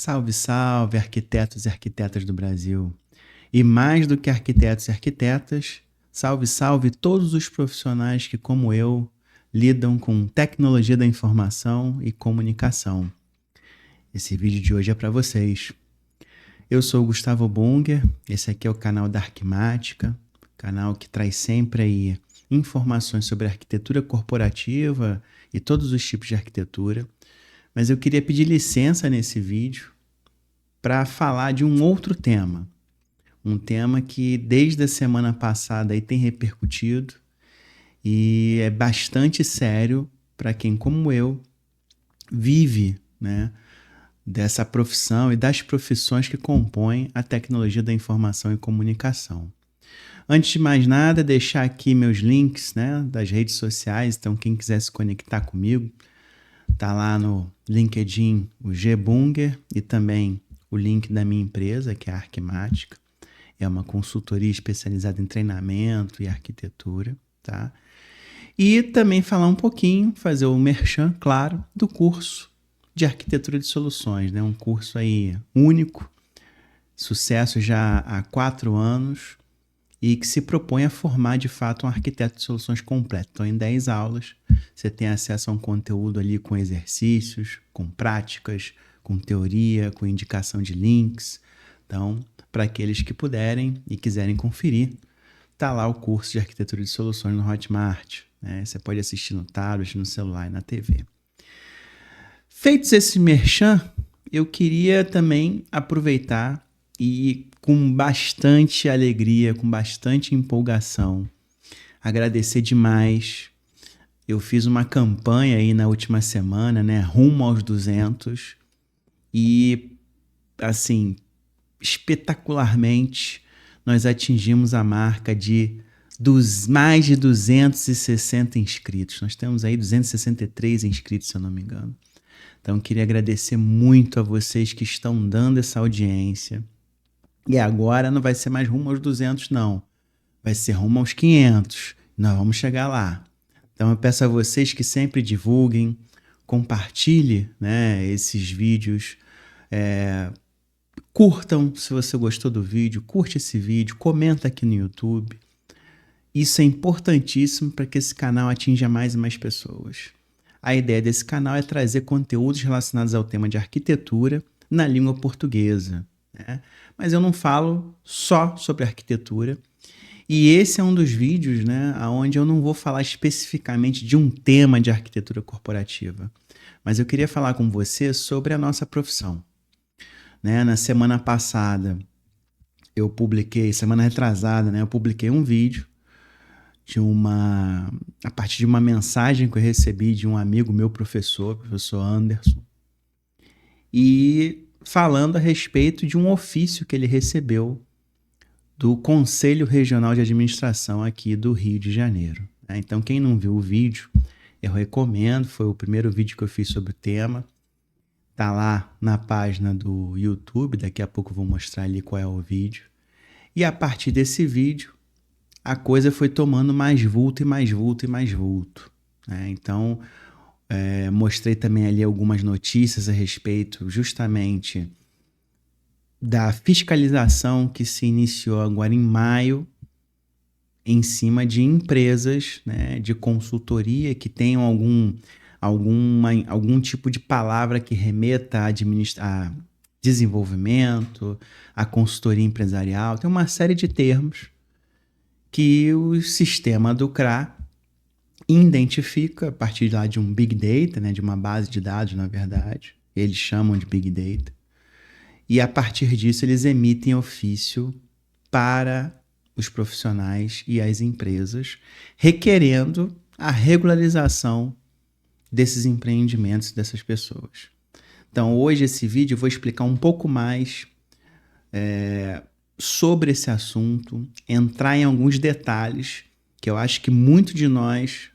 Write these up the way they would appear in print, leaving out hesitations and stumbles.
Salve, salve, arquitetos e arquitetas do Brasil. E mais do que arquitetos e arquitetas, salve, salve todos os profissionais que, como eu, lidam com tecnologia da informação e comunicação. Esse vídeo de hoje é para vocês. Eu sou o Gustavo Bunger, esse aqui é o canal da Arquimática, canal que traz sempre aí informações sobre arquitetura corporativa e todos os tipos de arquitetura. Mas eu queria pedir licença nesse vídeo para falar de um outro tema. Um tema que desde a semana passada aí tem repercutido e é bastante sério para quem, como eu, vive, né, dessa profissão e das profissões que compõem a tecnologia da informação e comunicação. Antes de mais nada, deixar aqui meus links, né, das redes sociais, então quem quiser se conectar comigo, tá lá no LinkedIn o G Bunger e também o link da minha empresa, que é a Arquimática. É uma consultoria especializada em treinamento e arquitetura, tá? E também falar um pouquinho, fazer o merchan, claro, do curso de arquitetura de soluções, né? Um curso aí único, sucesso já há 4 anos e que se propõe a formar de fato um arquiteto de soluções completo. Então, em 10 aulas, você tem acesso a um conteúdo ali com exercícios, com práticas, com teoria, com indicação de links. Então, para aqueles que puderem e quiserem conferir, tá lá o curso de arquitetura de soluções no Hotmart, né? Você pode assistir no tablet, no celular e na TV. Feitos esse merchan, eu queria também aproveitar e com bastante alegria, com bastante empolgação, agradecer demais. Eu fiz uma campanha aí na última semana, né, rumo aos 200 e, assim, espetacularmente, nós atingimos a marca de mais de 260 inscritos. Nós temos aí 263 inscritos, se eu não me engano. Então, queria agradecer muito a vocês que estão dando essa audiência. E agora não vai ser mais rumo aos 200, não. Vai ser rumo aos 500. Nós vamos chegar lá. Então, eu peço a vocês que sempre divulguem, compartilhem, né, esses vídeos. Curtam se você gostou do vídeo, curte esse vídeo, comenta aqui no YouTube. Isso é importantíssimo para que esse canal atinja mais e mais pessoas. A ideia desse canal é trazer conteúdos relacionados ao tema de arquitetura na língua portuguesa, né? Mas eu não falo só sobre arquitetura. E esse é um dos vídeos, né, onde eu não vou falar especificamente de um tema de arquitetura corporativa. Mas eu queria falar com você sobre a nossa profissão. Né? Na semana passada, semana retrasada, né, eu publiquei um vídeo a partir de uma mensagem que eu recebi de um amigo meu, professor Anderson, e falando a respeito de um ofício que ele recebeu do Conselho Regional de Administração aqui do Rio de Janeiro. Então, quem não viu o vídeo, eu recomendo, foi o primeiro vídeo que eu fiz sobre o tema, tá lá na página do YouTube, daqui a pouco eu vou mostrar ali qual é o vídeo. E a partir desse vídeo, a coisa foi tomando mais vulto e mais vulto e mais vulto, né? Então, mostrei também ali algumas notícias a respeito justamente da fiscalização que se iniciou agora em maio em cima de empresas, né, de consultoria que tenham algum tipo de palavra que remeta a desenvolvimento, a consultoria empresarial. Tem uma série de termos que o sistema do CRA identifica a partir lá de um Big Data, né, de uma base de dados, na verdade. Eles chamam de Big Data. E a partir disso eles emitem ofício para os profissionais e as empresas, requerendo a regularização desses empreendimentos dessas pessoas. Então, hoje esse vídeo eu vou explicar um pouco mais sobre esse assunto, entrar em alguns detalhes que eu acho que muitos de nós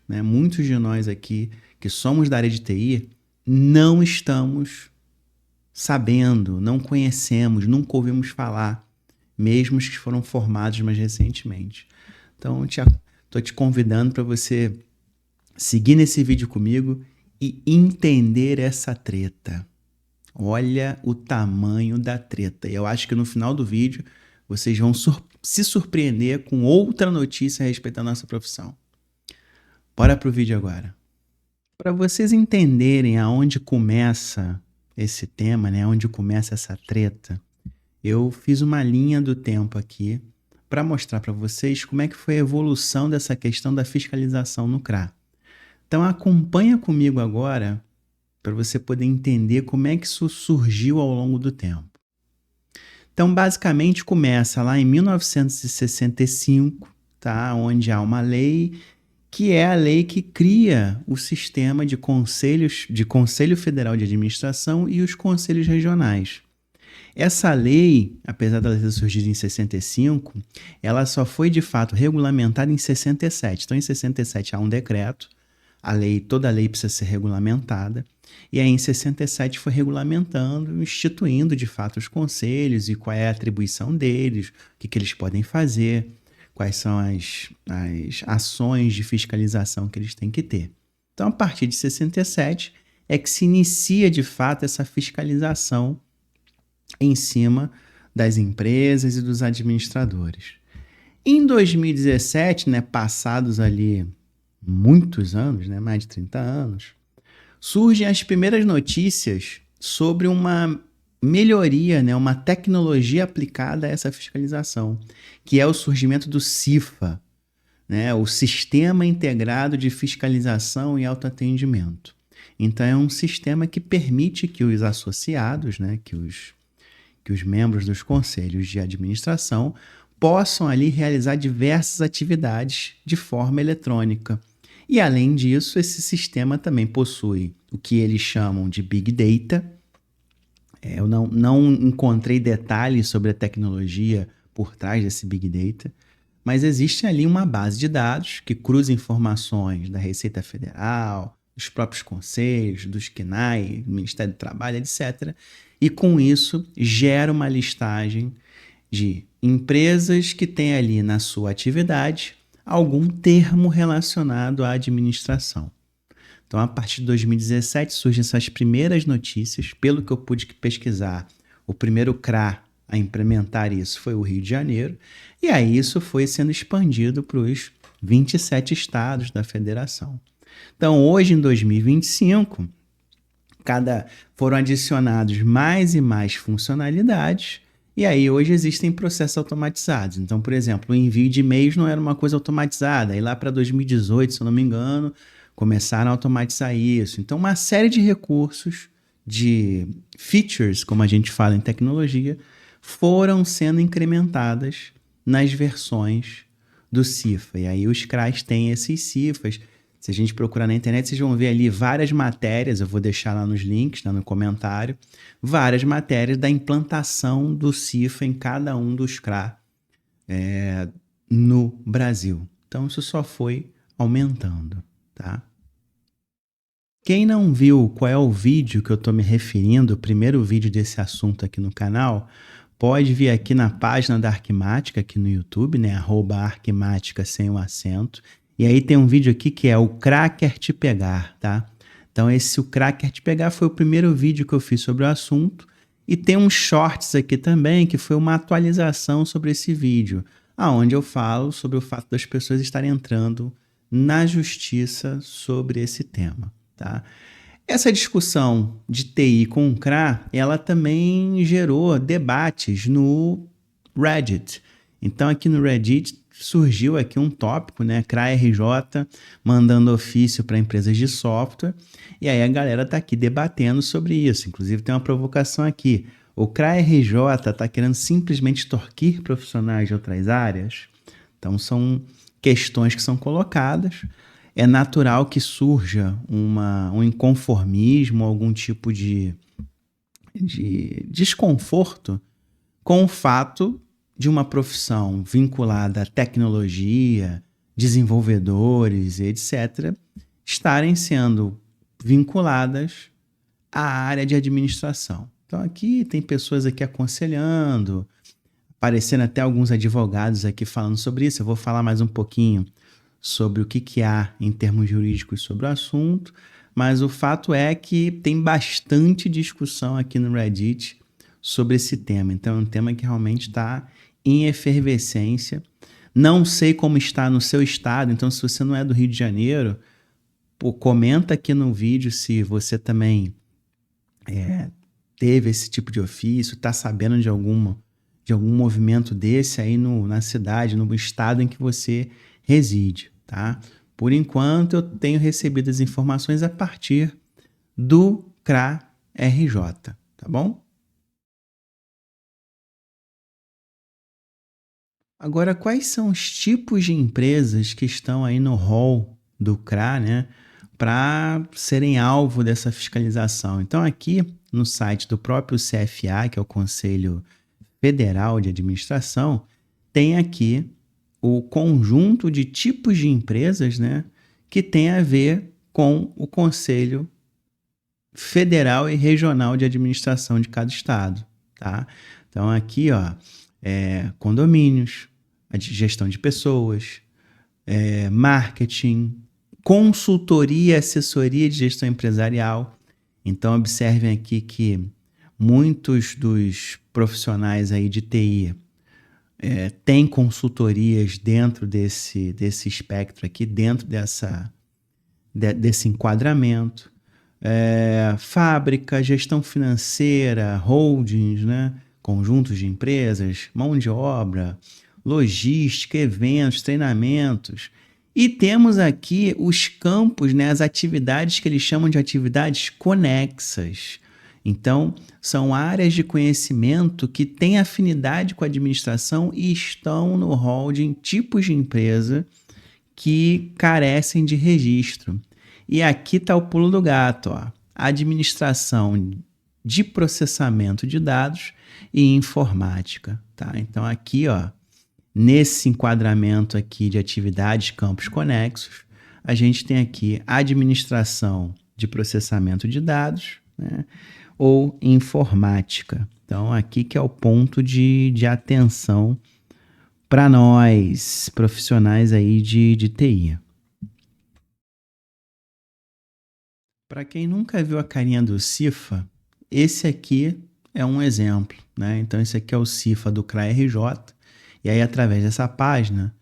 aqui, que somos da área de TI, não estamos sabendo, não conhecemos, nunca ouvimos falar, mesmo os que foram formados mais recentemente. Então, estou te convidando para você seguir nesse vídeo comigo e entender essa treta. Olha o tamanho da treta. E eu acho que no final do vídeo vocês vão se surpreender com outra notícia a respeito da nossa profissão. Bora pro vídeo agora. Para vocês entenderem aonde começa esse tema, né, onde começa essa treta, eu fiz uma linha do tempo aqui para mostrar para vocês como é que foi a evolução dessa questão da fiscalização no CRA. Então acompanha comigo agora para você poder entender como é que isso surgiu ao longo do tempo. Então, basicamente, começa lá em 1965, tá? Onde há uma lei que é a lei que cria o sistema de conselhos, de Conselho Federal de Administração e os conselhos regionais. Essa lei, apesar dela ter surgido em 65, ela só foi de fato regulamentada em 67. Então, em 67 há um decreto, toda a lei precisa ser regulamentada, e aí em 67 foi regulamentando, instituindo de fato os conselhos e qual é a atribuição deles, o que eles podem fazer, quais são as ações de fiscalização que eles têm que ter. Então, a partir de 67 é que se inicia de fato essa fiscalização em cima das empresas e dos administradores. Em 2017, né, passados ali muitos anos, né, mais de 30 anos, surgem as primeiras notícias sobre uma melhoria, né, uma tecnologia aplicada a essa fiscalização, que é o surgimento do CIFA, né, o Sistema Integrado de Fiscalização e Autoatendimento. Então, é um sistema que permite que os associados, né, que os membros dos conselhos de administração possam ali realizar diversas atividades de forma eletrônica. E, além disso, esse sistema também possui o que eles chamam de Big Data. Eu não encontrei detalhes sobre a tecnologia por trás desse Big Data, mas existe ali uma base de dados que cruza informações da Receita Federal, dos próprios conselhos, dos CNAE, do Ministério do Trabalho, etc. E, com isso, gera uma listagem de empresas que têm ali na sua atividade algum termo relacionado à administração. Então, a partir de 2017, surgem essas primeiras notícias. Pelo que eu pude pesquisar, o primeiro CRA a implementar isso foi o Rio de Janeiro, e aí isso foi sendo expandido para os 27 estados da federação. Então, hoje, em 2025, foram adicionados mais e mais funcionalidades. E aí, hoje existem processos automatizados. Então, por exemplo, o envio de e-mails não era uma coisa automatizada. Aí lá para 2018, se eu não me engano, começaram a automatizar isso. Então, uma série de recursos, de features, como a gente fala em tecnologia, foram sendo incrementadas nas versões do CIFA. E aí os CRAs têm esses CIFAs. Se a gente procurar na internet, vocês vão ver ali várias matérias, eu vou deixar lá nos links, no comentário, várias matérias da implantação do CIFA em cada um dos CRA no Brasil. Então, isso só foi aumentando, tá? Quem não viu qual é o vídeo que eu estou me referindo, o primeiro vídeo desse assunto aqui no canal, pode vir aqui na página da Arquimática, aqui no YouTube, né? @Arquimática sem o acento. E aí tem um vídeo aqui que é o CRA Quer Te Pegar, tá? Então o CRA Quer Te Pegar foi o primeiro vídeo que eu fiz sobre o assunto. E tem uns shorts aqui também, que foi uma atualização sobre esse vídeo, aonde eu falo sobre o fato das pessoas estarem entrando na justiça sobre esse tema, tá? Essa discussão de TI com o CRA, ela também gerou debates no Reddit. Então aqui no Reddit surgiu aqui um tópico, né? CRA-RJ mandando ofício para empresas de software, e aí a galera está aqui debatendo sobre isso. Inclusive tem uma provocação aqui. O CRA-RJ está querendo simplesmente extorquir profissionais de outras áreas? Então são questões que são colocadas. É natural que surja um inconformismo, algum tipo de desconforto com o fato de uma profissão vinculada à tecnologia, desenvolvedores, etc., estarem sendo vinculadas à área de administração. Então aqui tem pessoas aqui aconselhando, aparecendo até alguns advogados aqui falando sobre isso. Eu vou falar mais um pouquinho sobre o que há em termos jurídicos sobre o assunto, mas o fato é que tem bastante discussão aqui no Reddit sobre esse tema. Então é um tema que realmente está em efervescência. Não sei como está no seu estado, então se você não é do Rio de Janeiro, pô, comenta aqui no vídeo se você também teve esse tipo de ofício, está sabendo de algum movimento desse aí na cidade, no estado em que você reside, tá? Por enquanto, eu tenho recebido as informações a partir do CRA-RJ, tá bom? Agora, quais são os tipos de empresas que estão aí no rol do CRA, né, para serem alvo dessa fiscalização? Então, aqui no site do próprio CFA, que é o Conselho Federal de Administração, tem aqui o conjunto de tipos de empresas, né, que tem a ver com o Conselho Federal e Regional de Administração de cada estado, tá? Então aqui, ó, condomínios, a gestão de pessoas, marketing, consultoria e assessoria de gestão empresarial. Então observem aqui que muitos dos profissionais aí de TI têm consultorias dentro desse espectro aqui, dentro desse enquadramento. Fábrica, gestão financeira, holdings, né? Conjuntos de empresas, mão de obra, logística, eventos, treinamentos. E temos aqui os campos, né? As atividades que eles chamam de atividades conexas. Então, são áreas de conhecimento que têm afinidade com a administração e estão no rol de tipos de empresa que carecem de registro. E aqui está o pulo do gato, ó. Administração de processamento de dados e informática, tá? Então aqui, ó, nesse enquadramento aqui de atividades campos conexos, a gente tem aqui administração de processamento de dados, né? Ou informática. Então aqui que é o ponto de atenção para nós, profissionais aí de TI. Para quem nunca viu a carinha do Cifa, esse aqui é um exemplo, né? Então esse aqui é o Cifa do CRA-RJ, e aí através dessa página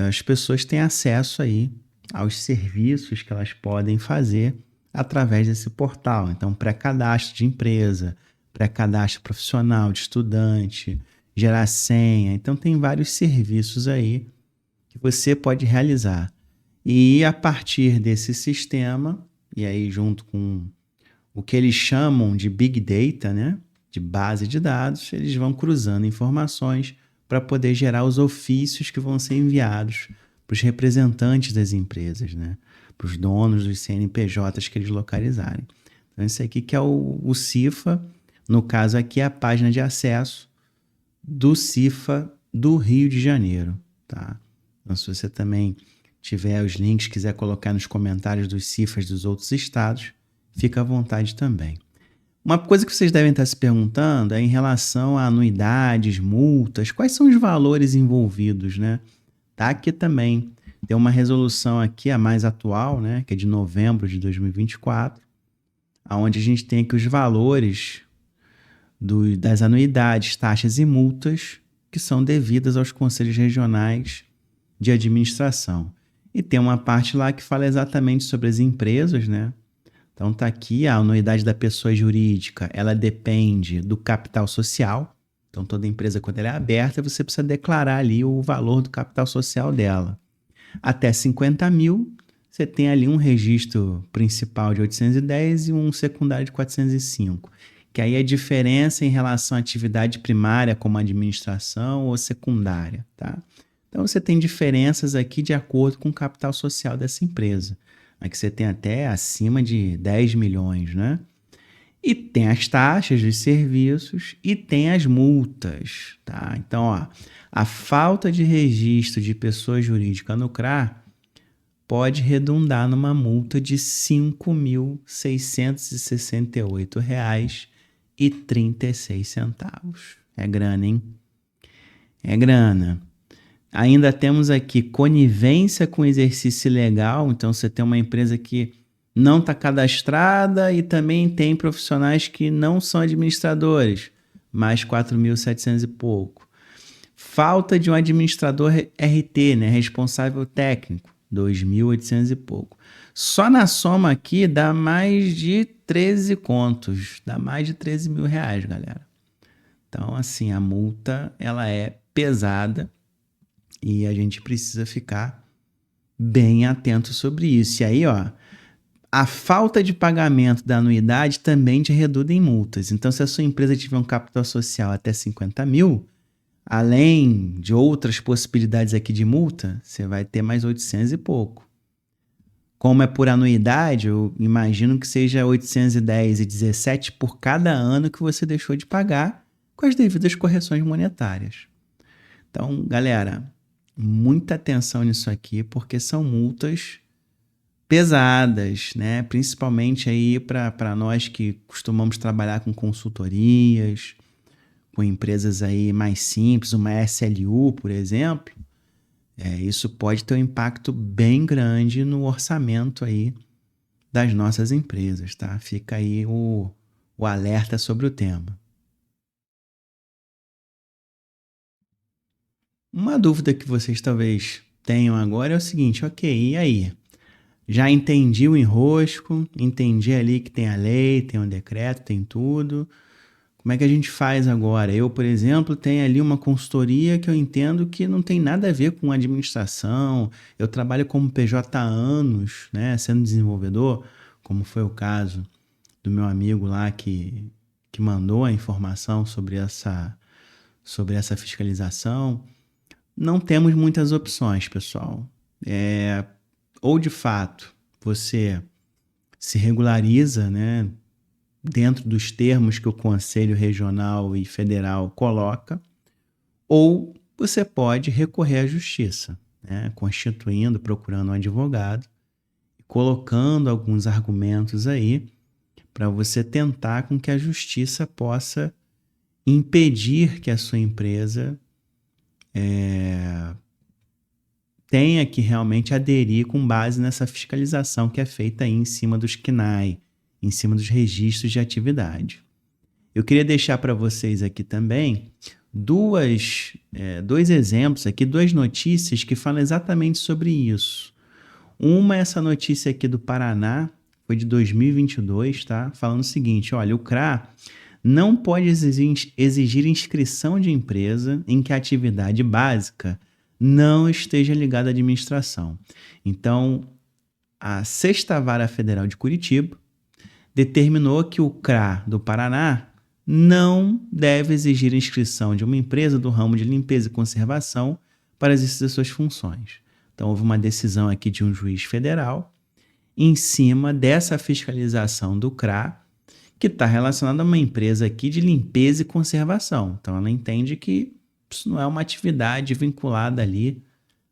as pessoas têm acesso aí aos serviços que elas podem fazer através desse portal. Então pré-cadastro de empresa, pré-cadastro profissional de estudante, gerar senha. Então tem vários serviços aí que você pode realizar. E a partir desse sistema, e aí junto com o que eles chamam de Big Data, né, de base de dados, eles vão cruzando informações para poder gerar os ofícios que vão ser enviados para os representantes das empresas, né, para os donos dos CNPJs que eles localizarem. Então esse aqui que é o Cifa, no caso aqui é a página de acesso do Cifa do Rio de Janeiro, tá? Então se você também tiver os links, quiser colocar nos comentários dos Cifas dos outros estados, fica à vontade também. Uma coisa que vocês devem estar se perguntando é em relação a anuidades, multas, quais são os valores envolvidos, né? Tá aqui também. Tem uma resolução aqui, a mais atual, né? Que é de novembro de 2024, onde a gente tem aqui os valores das anuidades, taxas e multas que são devidas aos conselhos regionais de administração. E tem uma parte lá que fala exatamente sobre as empresas, né? Então tá aqui a anuidade da pessoa jurídica, ela depende do capital social. Então toda empresa, quando ela é aberta, você precisa declarar ali o valor do capital social dela. Até 50 mil, você tem ali um registro principal de 810 e um secundário de 405. Que aí é a diferença em relação à atividade primária, como administração, ou secundária, tá? Então você tem diferenças aqui de acordo com o capital social dessa empresa. Aqui você tem até acima de 10 milhões, né? E tem as taxas dos serviços e tem as multas, tá? Então, ó, a falta de registro de pessoa jurídica no CRA pode redundar numa multa de R$ 5.668,36. É grana, hein? É grana. Ainda temos aqui conivência com exercício ilegal. Então, você tem uma empresa que não está cadastrada e também tem profissionais que não são administradores, mais 4.700 e pouco. Falta de um administrador RT, né, responsável técnico, 2.800 e pouco. Só na soma aqui dá mais de 13 contos, dá mais de 13 mil reais, galera. Então, assim, a multa ela é pesada e a gente precisa ficar bem atento sobre isso. E aí, ó, a falta de pagamento da anuidade também te reduz em multas. Então, se a sua empresa tiver um capital social até 50 mil, além de outras possibilidades aqui de multa, você vai ter mais 800 e pouco. Como é por anuidade, eu imagino que seja 810,17 por cada ano que você deixou de pagar com as devidas correções monetárias. Então, galera, muita atenção nisso aqui, porque são multas pesadas, né? Principalmente aí para nós que costumamos trabalhar com consultorias, com empresas aí mais simples, uma SLU, por exemplo. Isso pode ter um impacto bem grande no orçamento aí das nossas empresas, tá? Fica aí o alerta sobre o tema. Uma dúvida que vocês talvez tenham agora é o seguinte, ok, e aí? Já entendi o enrosco, entendi ali que tem a lei, tem um decreto, tem tudo. Como é que a gente faz agora? Eu, por exemplo, tenho ali uma consultoria que eu entendo que não tem nada a ver com administração. Eu trabalho como PJ há anos, né, sendo desenvolvedor, como foi o caso do meu amigo lá que mandou a informação sobre essa fiscalização. Não temos muitas opções, pessoal. Ou de fato você se regulariza, né, dentro dos termos que o Conselho Regional e Federal coloca, ou você pode recorrer à Justiça, né, constituindo, procurando um advogado, colocando alguns argumentos aí para você tentar com que a Justiça possa impedir que a sua empresa tenha que realmente aderir com base nessa fiscalização que é feita aí em cima dos CNAE, em cima dos registros de atividade. Eu queria deixar para vocês aqui também dois exemplos aqui, duas notícias que falam exatamente sobre isso. Uma é essa notícia aqui do Paraná, foi de 2022, tá? Falando o seguinte, olha, o CRA não pode exigir inscrição de empresa em que a atividade básica não esteja ligada à administração. Então, a Sexta Vara Federal de Curitiba determinou que o CRA do Paraná não deve exigir inscrição de uma empresa do ramo de limpeza e conservação para exercer suas funções. Então, houve uma decisão aqui de um juiz federal em cima dessa fiscalização do CRA, que está relacionada a uma empresa aqui de limpeza e conservação. Então, ela entende que isso não é uma atividade vinculada ali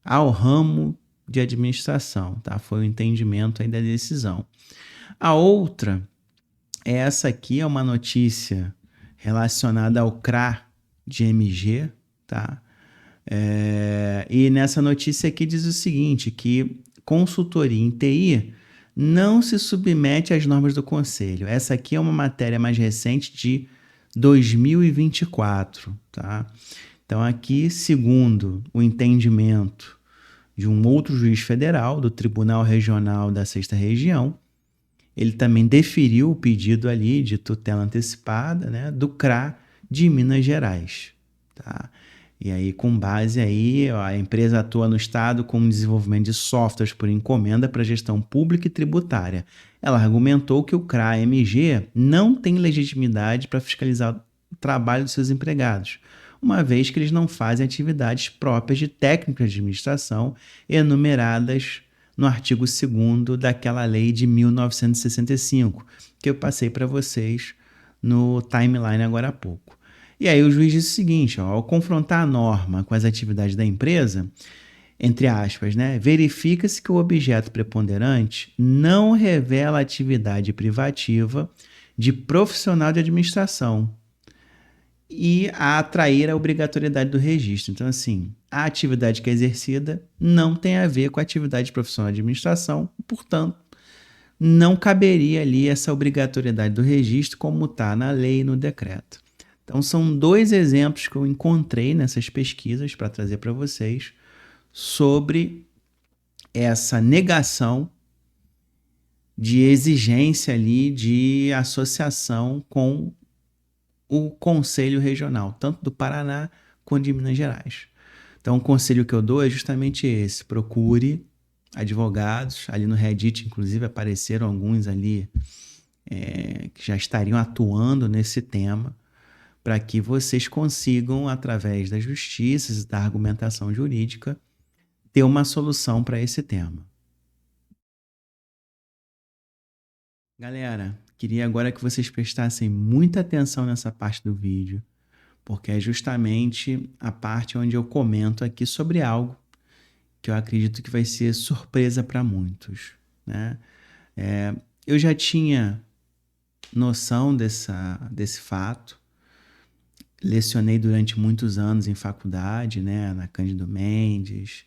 ao ramo de administração, tá? Foi o entendimento aí da decisão. A outra, essa aqui é uma notícia relacionada ao CRA de MG, tá? E nessa notícia aqui diz o seguinte, que consultoria em TI não se submete às normas do Conselho. Essa aqui é uma matéria mais recente de 2024, tá? Então aqui, segundo o entendimento de um outro juiz federal, do Tribunal Regional da Sexta Região, ele também deferiu o pedido ali de tutela antecipada, né, do CRA de Minas Gerais, tá? E aí, com base aí, a empresa atua no estado com o desenvolvimento de softwares por encomenda para gestão pública e tributária. Ela argumentou que o CRA-MG não tem legitimidade para fiscalizar o trabalho dos seus empregados, uma vez que eles não fazem atividades próprias de técnicas de administração enumeradas no artigo 2º daquela lei de 1965, que eu passei para vocês no timeline agora há pouco. E aí o juiz disse o seguinte, ao confrontar a norma com as atividades da empresa, entre aspas, né, verifica-se que o objeto preponderante não revela atividade privativa de profissional de administração e a atrair a obrigatoriedade do registro. Então, assim, a atividade que é exercida não tem a ver com a atividade profissional de administração, portanto, não caberia ali essa obrigatoriedade do registro como está na lei e no decreto. Então, são 2 exemplos que eu encontrei nessas pesquisas para trazer para vocês sobre essa negação de exigência ali de associação com o Conselho Regional, tanto do Paraná quanto de Minas Gerais. Então, o conselho que eu dou é justamente esse: procure advogados. Ali no Reddit, inclusive, apareceram alguns ali que já estariam atuando nesse tema, para que vocês consigam, através da justiça e da argumentação jurídica, ter uma solução para esse tema. Galera, queria agora que vocês prestassem muita atenção nessa parte do vídeo, porque é justamente a parte onde eu comento aqui sobre algo que eu acredito que vai ser surpresa para muitos, né? Eu já tinha noção desse fato, lecionei durante muitos anos em faculdade, né, na Cândido Mendes,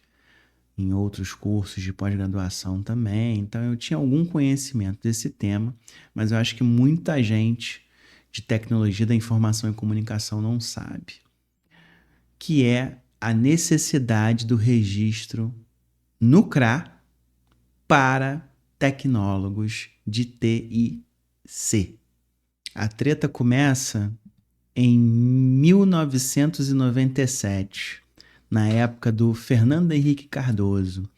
em outros cursos de pós-graduação também, então eu tinha algum conhecimento desse tema, mas eu acho que muita gente de tecnologia da informação e comunicação não sabe, que é a necessidade do registro no CRA para tecnólogos de TIC. A treta começa em 1997, na época do Fernando Henrique Cardoso.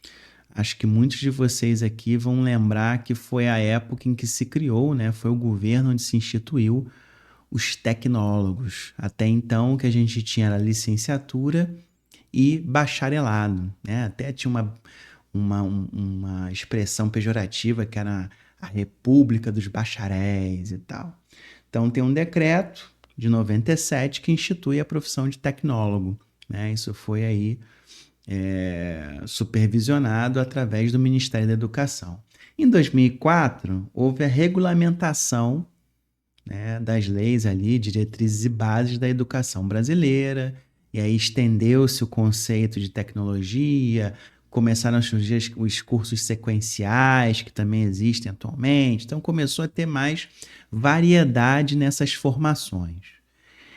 Acho que muitos de vocês aqui vão lembrar que foi a época em que se criou, né? Foi o governo onde se instituiu os tecnólogos. Até então, o que a gente tinha era licenciatura e bacharelado, né? Até tinha uma expressão pejorativa que era a República dos Bacharéis e tal. Então, tem um decreto de 97 que institui a profissão de tecnólogo, né? Isso foi aí supervisionado através do Ministério da Educação. Em 2004, houve a regulamentação, né, das leis ali, diretrizes e bases da educação brasileira, e aí estendeu-se o conceito de tecnologia, começaram a surgir os cursos sequenciais, que também existem atualmente, então começou a ter mais variedade nessas formações.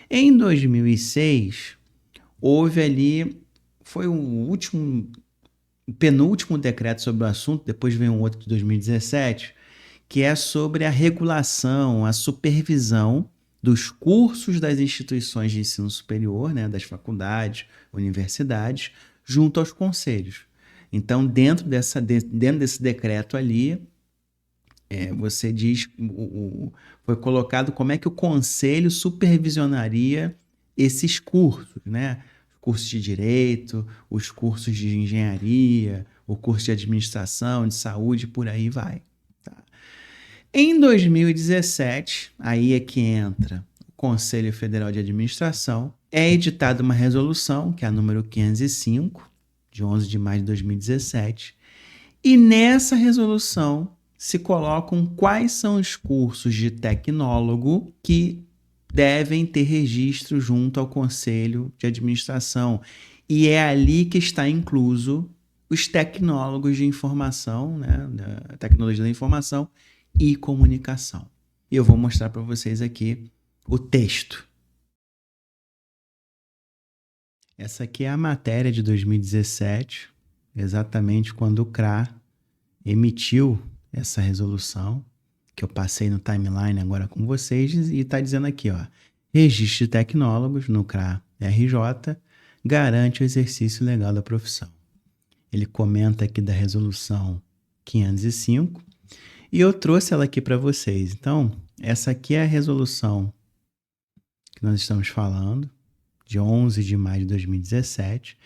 Em 2006, houve ali, foi o penúltimo decreto sobre o assunto, depois veio um outro de 2017, que é sobre a regulação, a supervisão dos cursos das instituições de ensino superior, né, das faculdades, universidades, junto aos conselhos. Então, dentro desse decreto ali, você diz, foi colocado como é que o conselho supervisionaria esses cursos, né? Os cursos de direito, os cursos de engenharia, o curso de administração, de saúde, por aí vai. Tá? Em 2017, aí é que entra o Conselho Federal de Administração, é editada uma resolução, que é a número 505, de 11 de maio de 2017, e nessa resolução se colocam quais são os cursos de tecnólogo que devem ter registro junto ao Conselho de Administração. E é ali que está incluso os tecnólogos de informação, né, da tecnologia da informação e comunicação. E eu vou mostrar para vocês aqui o texto. Essa aqui é a matéria de 2017, exatamente quando o CRA emitiu essa resolução, que eu passei no timeline agora com vocês, e está dizendo aqui, ó, registro de tecnólogos no CRA-RJ garante o exercício legal da profissão. Ele comenta aqui da resolução 505 e eu trouxe ela aqui para vocês. Então, essa aqui é a resolução que nós estamos falando, de 11 de maio de 2017,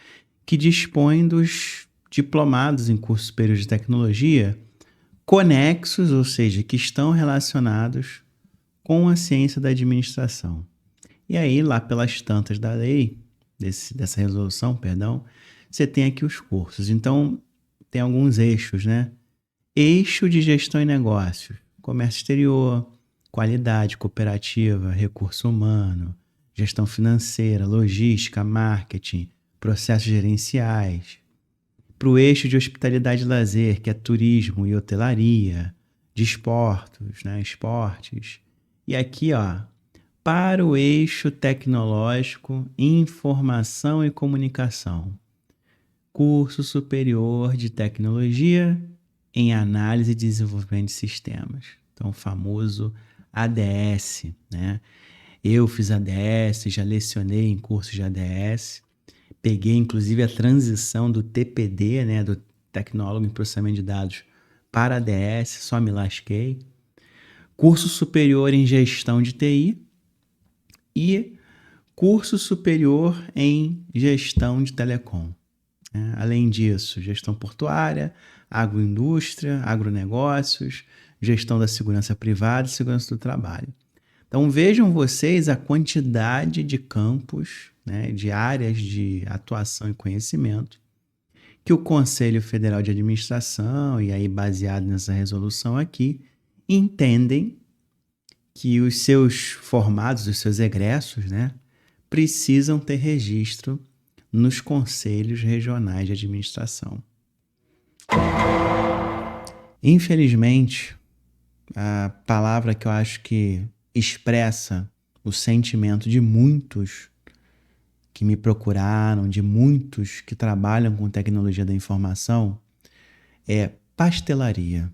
que dispõe dos diplomados em curso superior de tecnologia conexos, ou seja, que estão relacionados com a ciência da administração. E aí, lá pelas tantas da lei, dessa resolução, perdão, você tem aqui os cursos. Então, tem alguns eixos, né? Eixo de gestão e negócios, comércio exterior, qualidade, cooperativa, recurso humano, gestão financeira, logística, marketing, processos gerenciais. Para o eixo de hospitalidade e lazer, que é turismo e hotelaria, desportos, né, esportes. E aqui, ó, para o eixo tecnológico, informação e comunicação. Curso Superior de Tecnologia em Análise e Desenvolvimento de Sistemas. Então, o famoso ADS, né? Eu fiz ADS, já lecionei em cursos de ADS, peguei inclusive a transição do TPD, né, do Tecnólogo em Processamento de Dados, para ADS, só me lasquei. Curso Superior em Gestão de TI e Curso Superior em Gestão de Telecom. Além disso, gestão portuária, agroindústria, agronegócios, gestão da segurança privada e segurança do trabalho. Então vejam vocês a quantidade de campos, né, de áreas de atuação e conhecimento que o Conselho Federal de Administração, e aí baseado nessa resolução aqui, entendem que os seus formados, os seus egressos, né, precisam ter registro nos conselhos regionais de administração. Infelizmente, a palavra que eu acho que expressa o sentimento de muitos que me procuraram, de muitos que trabalham com tecnologia da informação, é pastelaria.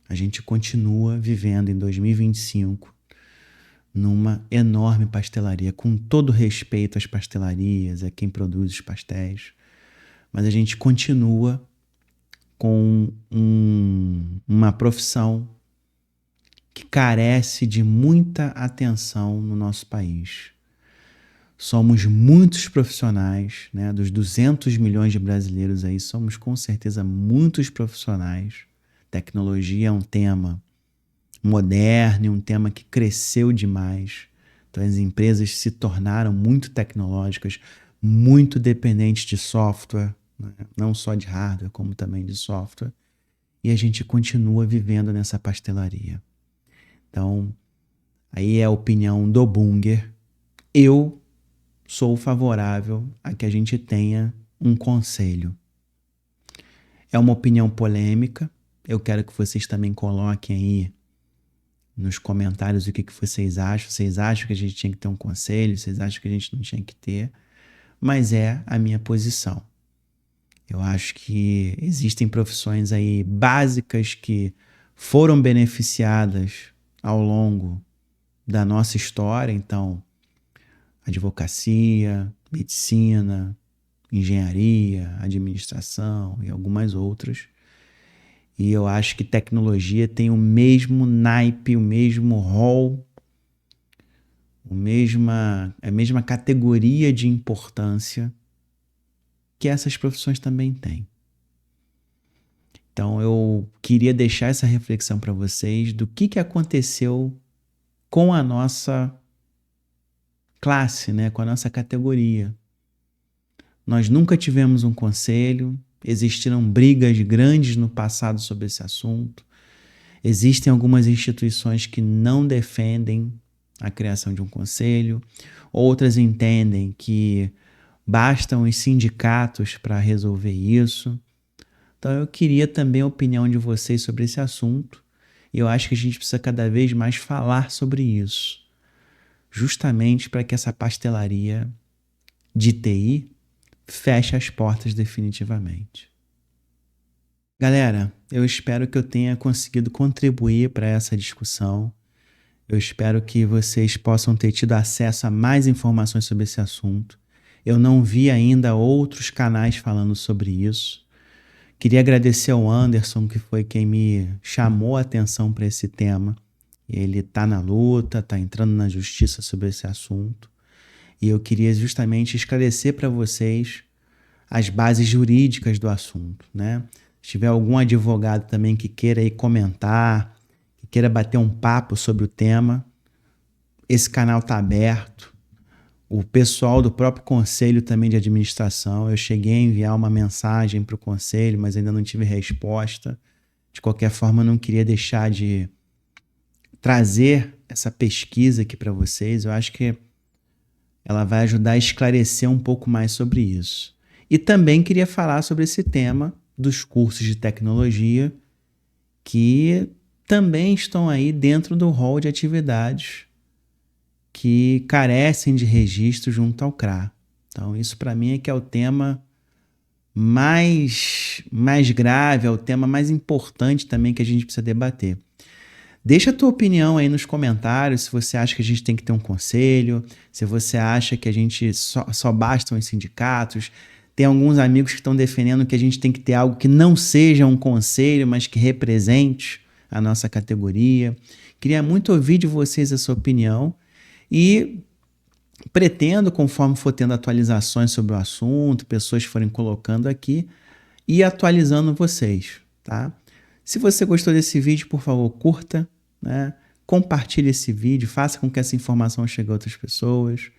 A gente continua vivendo em 2025 numa enorme pastelaria, com todo respeito às pastelarias, a quem produz os pastéis, mas a gente continua com uma profissão que carece de muita atenção no nosso país. Somos muitos profissionais, né? Dos 200 milhões de brasileiros aí, somos com certeza muitos profissionais. Tecnologia é um tema moderno, um tema que cresceu demais. Então as empresas se tornaram muito tecnológicas, muito dependentes de software, né? Não só de hardware, como também de software. E a gente continua vivendo nessa pastelaria. Então, aí é a opinião do Bunger. Eu sou favorável a que a gente tenha um conselho. É uma opinião polêmica. Eu quero que vocês também coloquem aí nos comentários o que vocês acham. Vocês acham que a gente tinha que ter um conselho? Vocês acham que a gente não tinha que ter? Mas é a minha posição. Eu acho que existem profissões aí básicas que foram beneficiadas ao longo da nossa história. Então, advocacia, medicina, engenharia, administração e algumas outras. E eu acho que tecnologia tem o mesmo naipe, o mesmo rol, a mesma categoria de importância que essas profissões também têm. Então eu queria deixar essa reflexão para vocês do que aconteceu com a nossa classe, né? Com a nossa categoria. Nós nunca tivemos um conselho, existiram brigas grandes no passado sobre esse assunto. Existem algumas instituições que não defendem a criação de um conselho, outras entendem que bastam os sindicatos para resolver isso. Então eu queria também a opinião de vocês sobre esse assunto, e eu acho que a gente precisa cada vez mais falar sobre isso, justamente para que essa pastelaria de TI feche as portas definitivamente. Galera, eu espero que eu tenha conseguido contribuir para essa discussão. Eu espero que vocês possam ter tido acesso a mais informações sobre esse assunto. Eu não vi ainda outros canais falando sobre isso. Queria agradecer ao Anderson, que foi quem me chamou a atenção para esse tema. Ele está na luta, está entrando na justiça sobre esse assunto. E eu queria justamente esclarecer para vocês as bases jurídicas do assunto, né? Se tiver algum advogado também que queira aí comentar, que queira bater um papo sobre o tema, esse canal está aberto. O pessoal do próprio conselho também de administração, eu cheguei a enviar uma mensagem para o conselho, mas ainda não tive resposta. De qualquer forma, eu não queria deixar de trazer essa pesquisa aqui para vocês. Eu acho que ela vai ajudar a esclarecer um pouco mais sobre isso. E também queria falar sobre esse tema dos cursos de tecnologia, que também estão aí dentro do rol de atividades que carecem de registro junto ao CRA. Então, isso para mim é que é o tema mais grave, é o tema mais importante também que a gente precisa debater. Deixa a tua opinião aí nos comentários, se você acha que a gente tem que ter um conselho, se você acha que a gente só bastam os sindicatos. Tem alguns amigos que estão defendendo que a gente tem que ter algo que não seja um conselho, mas que represente a nossa categoria. Queria muito ouvir de vocês a sua opinião e pretendo, conforme for tendo atualizações sobre o assunto, pessoas forem colocando aqui, e atualizando vocês, tá? Se você gostou desse vídeo, por favor, curta, né? Compartilhe esse vídeo, faça com que essa informação chegue a outras pessoas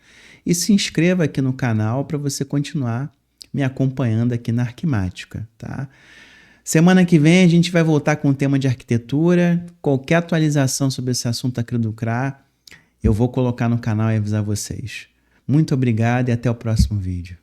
e se inscreva aqui no canal para você continuar me acompanhando aqui na Arquimática, tá? Semana que vem a gente vai voltar com o tema de arquitetura. Qualquer atualização sobre esse assunto aqui do CRA, eu vou colocar no canal e avisar vocês. Muito obrigado e até o próximo vídeo.